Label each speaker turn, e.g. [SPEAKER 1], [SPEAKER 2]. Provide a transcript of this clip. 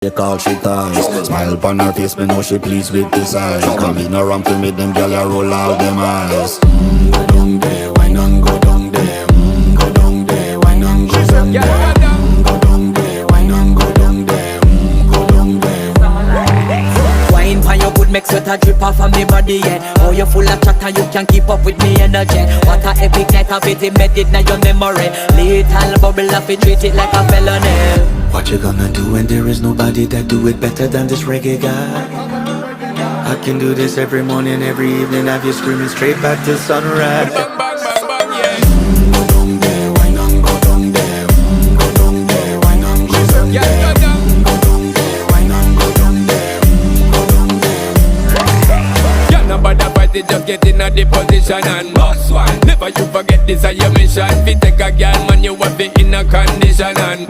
[SPEAKER 1] They call she ties. Smile upon her face, me know she pleased with this eyes. Come in around to me, them gyal a roll out them eyes. Go down there, why not go down there? Go down there, why not go down there? Go down there, why not go down there? Go down there.
[SPEAKER 2] Wine pan your good, make sweat a drip off of me body, yeah. Oh, you full of chatter, you can keep up with me energy. What a epic night of it, embedded in your memory. Little bubble of it, treat it like a felony.
[SPEAKER 1] What you gonna do when there is nobody that do it better than this reggae guy? I can do this every morning, every evening, have you screaming straight back to sunrise.
[SPEAKER 3] Bang, bang, bang, bang, yeah.
[SPEAKER 1] Go down there, why not go down there? Go down there, why not go down there?
[SPEAKER 3] Yeah, go down.
[SPEAKER 1] Go down there, why not go down there? Go down there.
[SPEAKER 3] Yeah, nobody fight it, just get in a the position and boss one. Never you forget this is your mission. Fi take a girl, man, you have it in a condition and